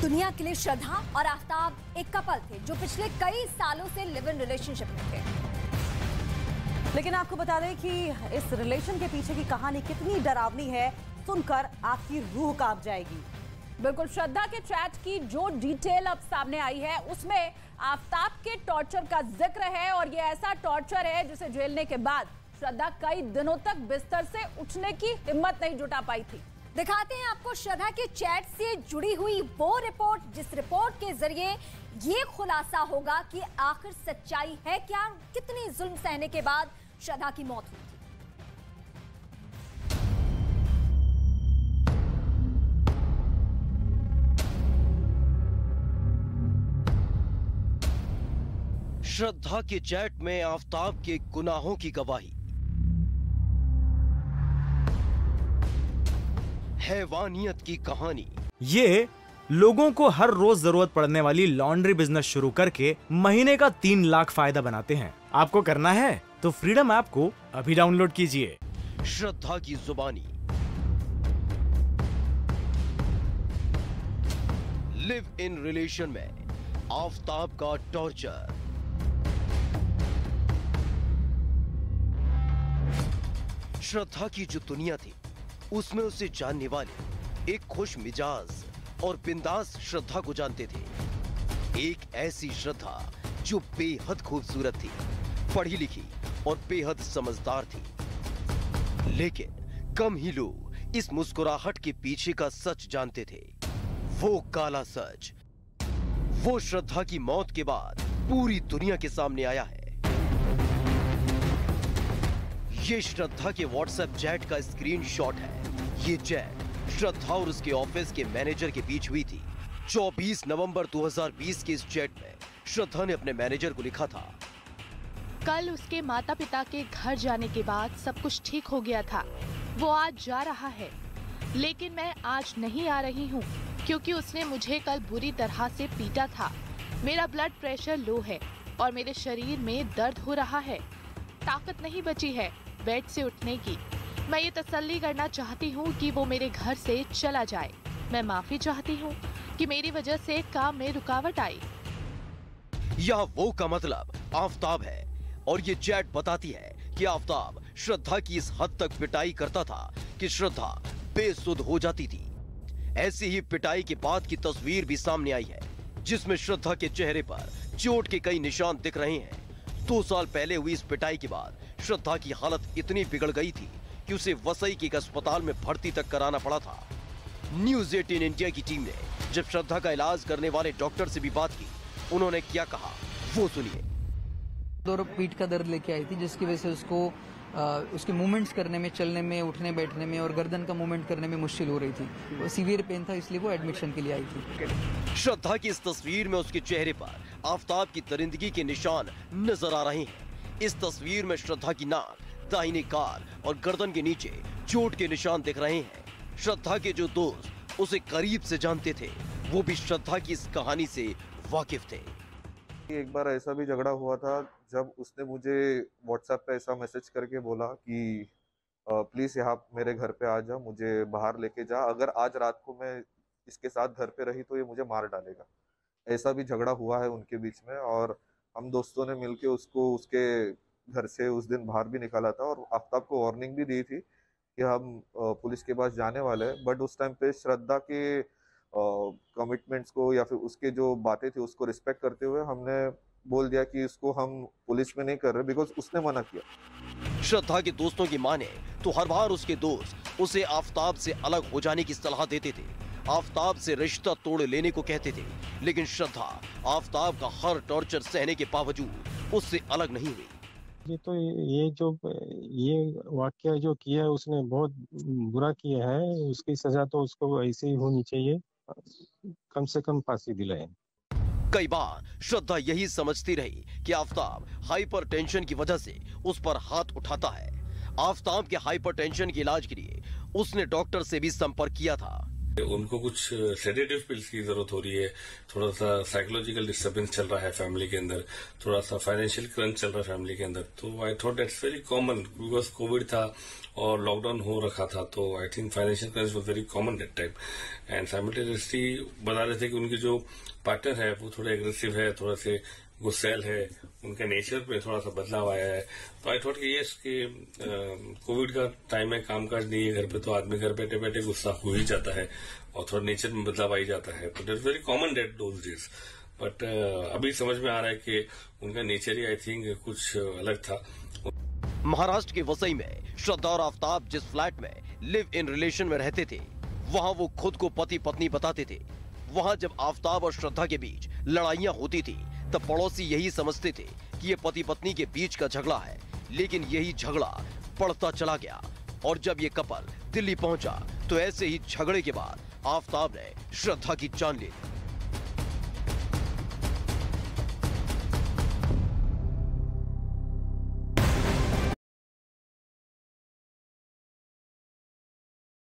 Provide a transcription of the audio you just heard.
दुनिया के लिए श्रद्धा और आफ्ताब एक कपल थे जो पिछले कई सालों से लिव इन रिलेशनशिप में थे। लेकिन आपको बता दें कि इस रिलेशन के पीछे की कहानी कितनी डरावनी है, सुनकर आपकी रूह कांप जाएगी। बिल्कुल, श्रद्धा के चैट की जो डिटेल अब सामने आई है उसमें आफ्ताब के टॉर्चर का जिक्र है और ये ऐसा टॉर्चर है जिसे झेलने के बाद श्रद्धा कई दिनों तक बिस्तर से उठने की हिम्मत नहीं जुटा पाई थी। दिखाते हैं आपको श्रद्धा के चैट से जुड़ी हुई वो रिपोर्ट जिस रिपोर्ट के जरिए ये खुलासा होगा कि आखिर सच्चाई है क्या, कितनी जुल्म सहने के बाद श्रद्धा की मौत हुई थी। श्रद्धा के चैट में आफ्ताब के गुनाहों की गवाही, हैवानियत की कहानी। ये लोगों को हर रोज जरूरत पड़ने वाली लॉन्ड्री बिजनेस शुरू करके महीने का 3 लाख फायदा बनाते हैं। आपको करना है तो फ्रीडम ऐप को अभी डाउनलोड कीजिए। श्रद्धा की जुबानी, लिव इन रिलेशन में आफ्ताब का टॉर्चर, श्रद्धा की जो दुनिया थी उसमें उसे जानने वाले एक खुश मिजाज और बिंदास श्रद्धा को जानते थे। एक ऐसी श्रद्धा जो बेहद खूबसूरत थी, पढ़ी लिखी और बेहद समझदार थी। लेकिन कम ही लोग इस मुस्कुराहट के पीछे का सच जानते थे, वो काला सच। वो श्रद्धा की मौत के बाद पूरी दुनिया के सामने आया है। ये श्रद्धा के व्हाट्सएप चैट का स्क्रीनशॉट है। ये चैट श्रद्धा और उसके ऑफिस के मैनेजर के बीच हुई थी। 24 नवंबर 2020 के इस चैट में श्रद्धा ने अपने मैनेजर को लिखा था, कल उसके माता पिता के घर जाने के बाद सब कुछ ठीक हो गया था। वो आज जा रहा है, लेकिन मैं आज नहीं आ रही हूँ क्योंकि उसने मुझे कल बुरी तरह से पीटा था। मेरा ब्लड प्रेशर लो है और मेरे शरीर में दर्द हो रहा है। ताकत नहीं बची है बेड से उठने की। मैं ये तसल्ली करना चाहती हूँ कि वो मेरे घर से चला जाए। मैं माफी चाहती हूँ कि मेरी वजह से काम में रुकावट आई। यह वो का मतलब आफ्ताब है और ये चैट बताती है कि आफ्ताब श्रद्धा की इस हद तक पिटाई करता था कि श्रद्धा बेसुध हो जाती थी। ऐसी ही पिटाई के बाद की तस्वीर भी सामने आई है जिसमें श्रद्धा के चेहरे पर चोट के कई निशान दिख रहे हैं। 2 साल पहले हुई इस पिटाई के बाद श्रद्धा की हालत इतनी बिगड़ गई थी कि उसे वसई के एक अस्पताल में भर्ती तक कराना पड़ा था। न्यूज़ 18 इंडिया की टीम ने जब श्रद्धा का इलाज करने वाले डॉक्टर से भी बात की, उन्होंने क्या कहा वो सुनिए। और पीठ का दर्द लेके आई थी जिसकी वजह से उसको उसके मूवमेंट्स करने में, चलने में, उठने बैठने में और गर्दन का मूवमेंट करने में मुश्किल हो रही थी। वो सीवियर पेन था, इसलिए वो एडमिशन के लिए आई थी। श्रद्धा की इस तस्वीर में उसके चेहरे पर आफ्ताब की दरिंदगी के निशान नजर आ रहे हैं। इस तस्वीर में श्रद्धा की नाक, दाहिने गाल और गर्दन के नीचे चोट के निशान दिख रहे हैं। श्रद्धा के जो दोस्त उसे करीब से जानते थे वो भी श्रद्धा की इस कहानी से वाकिफ थे। एक बार ऐसा भी झगड़ा हुआ था जब उसने मुझे व्हाट्सएप पे ऐसा मैसेज करके बोला कि प्लीज यहाँ मेरे घर पे आ जा, मुझे बाहर लेके जा, अगर आज रात को मैं इसके साथ घर पे रही तो ये मुझे मार डालेगा। ऐसा भी झगड़ा हुआ है उनके बीच में और हम दोस्तों ने मिलके उसको उसके घर से उस दिन बाहर भी निकाला था और आफ्ताब को वार्निंग भी दी थी कि हम पुलिस के पास जाने वाले हैं। बट उस टाइम पे श्रद्धा के कमिटमेंट्स को या फिर उसके जो बातें थी उसको रिस्पेक्ट करते हुए हमने बोल दिया कि इसको हम पुलिस में नहीं कर रहे, बिकॉज उसने मना किया। श्रद्धा के दोस्तों की माने तो हर बार उसके दोस्त उसे आफ्ताब से अलग हो जाने की सलाह देते थे, आफ्ताब से रिश्ता तोड़ लेने को कहते थे, लेकिन श्रद्धा आफ्ताब का हर टॉर्चर सहने के बावजूद उससे अलग नहीं हुई। ये वाकया जो किया है उसने बहुत बुरा किया है, उसकी सजा तो उसको ऐसे ही होनी चाहिए, कम से कम फांसी दिलाए। कई बार श्रद्धा यही समझती रही कि आफ्ताब हाइपरटेंशन की वजह से उस पर हाथ उठाता है। आफ्ताब के हाइपरटेंशन के इलाज के लिए उसने डॉक्टर से भी संपर्क किया था, उनको कुछ सेडेटिव पिल्स की जरूरत हो रही है, थोड़ा सा साइकोलॉजिकल डिस्टर्बेंस चल रहा है फैमिली के अंदर, थोड़ा सा फाइनेंशियल क्रंच चल रहा है फैमिली के अंदर। तो I thought that's very common because Covid था और लॉकडाउन हो रखा था, तो I think financial crunch was very common that time. And simultaneously बता रहे थे कि उनकी जो पार्टनर है वो थोड़ा एग्रेसिव है, थोड़ा से गुस्सैल है, उनके नेचर में थोड़ा सा बदलाव आया है। तो आई थॉट कि ये कोविड का टाइम है, कामकाज नहीं है घर पे, तो आदमी घर बैठे बैठे गुस्सा हो ही जाता है और थोड़ा नेचर में बदलाव आ ही जाता है। तो that's very common that those days. But अभी समझ में आ रहा है कि उनका नेचर ही आई थिंक कुछ अलग था। महाराष्ट्र के वसई में श्रद्धा और आफ्ताब जिस फ्लैट में लिव इन रिलेशन में रहते थे, वहां वो खुद को पति पत्नी बताते थे। वहां जब आफ्ताब और श्रद्धा के बीच लड़ाइयां होती थी तब पड़ोसी यही समझते थे कि ये पति पत्नी के बीच का झगड़ा है, लेकिन यही झगड़ा बढ़ता चला गया और जब ये कपल दिल्ली पहुंचा तो ऐसे ही झगड़े के बाद आफ्ताब ने श्रद्धा की जान ले ली।